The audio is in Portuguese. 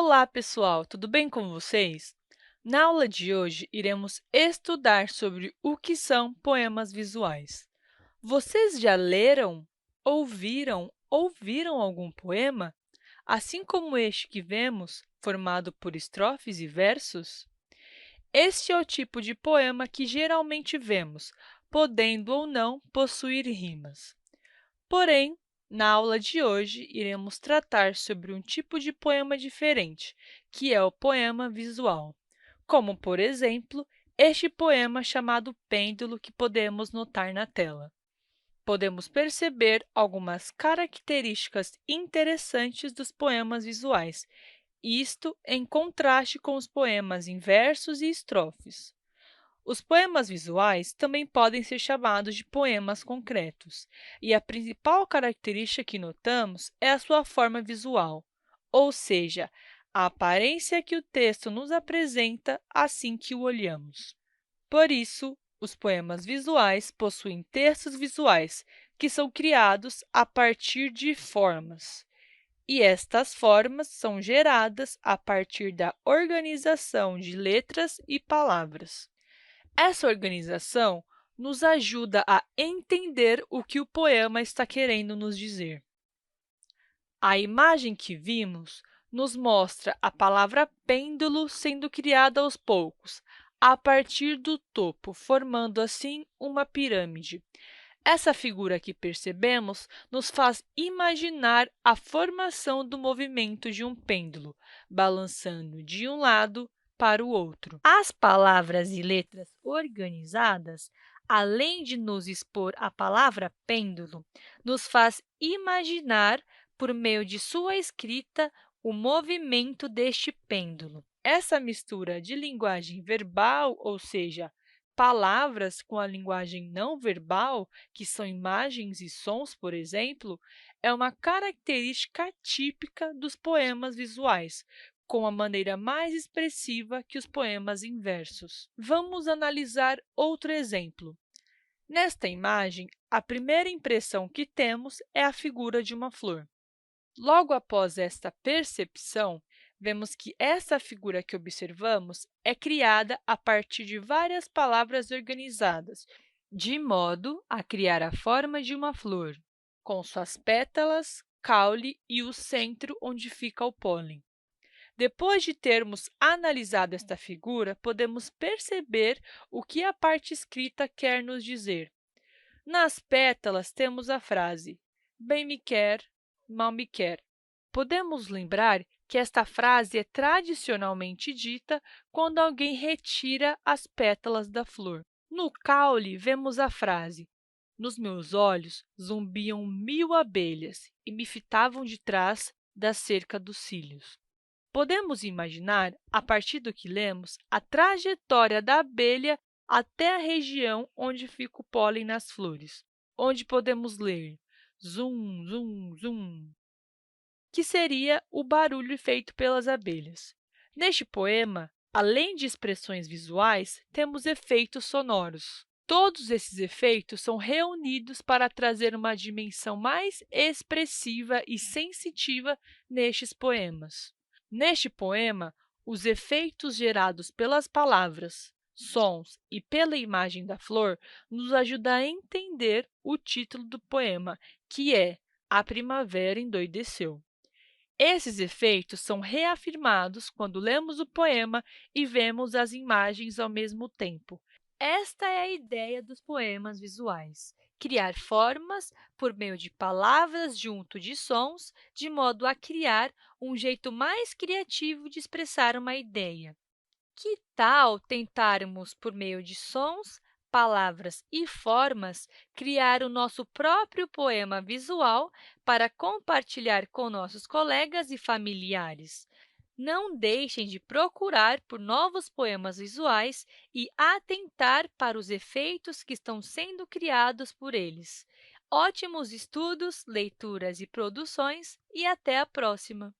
Olá, pessoal! Tudo bem com vocês? Na aula de hoje, iremos estudar sobre o que são poemas visuais. Vocês já leram, ouviram algum poema, assim como este que vemos, formado por estrofes e versos? Este é o tipo de poema que geralmente vemos, podendo ou não possuir rimas. Porém, na aula de hoje, iremos tratar sobre um tipo de poema diferente, que é o poema visual, como, por exemplo, este poema chamado Pêndulo que podemos notar na tela. Podemos perceber algumas características interessantes dos poemas visuais, isto em contraste com os poemas em versos e estrofes. Os poemas visuais também podem ser chamados de poemas concretos, e a principal característica que notamos é a sua forma visual, ou seja, a aparência que o texto nos apresenta assim que o olhamos. Por isso, os poemas visuais possuem textos visuais, que são criados a partir de formas. E estas formas são geradas a partir da organização de letras e palavras. Essa organização nos ajuda a entender o que o poema está querendo nos dizer. A imagem que vimos nos mostra a palavra pêndulo sendo criada aos poucos, a partir do topo, formando assim uma pirâmide. Essa figura que percebemos nos faz imaginar a formação do movimento de um pêndulo, balançando de um lado para o outro. As palavras e letras organizadas, além de nos expor a palavra pêndulo, nos faz imaginar, por meio de sua escrita, o movimento deste pêndulo. Essa mistura de linguagem verbal, ou seja, palavras com a linguagem não verbal, que são imagens e sons, por exemplo, é uma característica típica dos poemas visuais, com a maneira mais expressiva que os poemas em versos. Vamos analisar outro exemplo. Nesta imagem, a primeira impressão que temos é a figura de uma flor. Logo após esta percepção, vemos que essa figura que observamos é criada a partir de várias palavras organizadas, de modo a criar a forma de uma flor, com suas pétalas, caule e o centro onde fica o pólen. Depois de termos analisado esta figura, podemos perceber o que a parte escrita quer nos dizer. Nas pétalas, temos a frase "bem me quer, mal me quer". Podemos lembrar que esta frase é tradicionalmente dita quando alguém retira as pétalas da flor. No caule, vemos a frase "nos meus olhos zumbiam 1000 abelhas e me fitavam de trás da cerca dos cílios". Podemos imaginar, a partir do que lemos, a trajetória da abelha até a região onde fica o pólen nas flores, onde podemos ler zum, zum, zum, que seria o barulho feito pelas abelhas. Neste poema, além de expressões visuais, temos efeitos sonoros. Todos esses efeitos são reunidos para trazer uma dimensão mais expressiva e sensitiva nestes poemas. Neste poema, os efeitos gerados pelas palavras, sons e pela imagem da flor nos ajudam a entender o título do poema, que é A Primavera Endoideceu. Esses efeitos são reafirmados quando lemos o poema e vemos as imagens ao mesmo tempo. Esta é a ideia dos poemas visuais: criar formas por meio de palavras junto de sons, de modo a criar um jeito mais criativo de expressar uma ideia. Que tal tentarmos, por meio de sons, palavras e formas, criar o nosso próprio poema visual para compartilhar com nossos colegas e familiares? Não deixem de procurar por novos poemas visuais e atentar para os efeitos que estão sendo criados por eles. Ótimos estudos, leituras e produções, e até a próxima!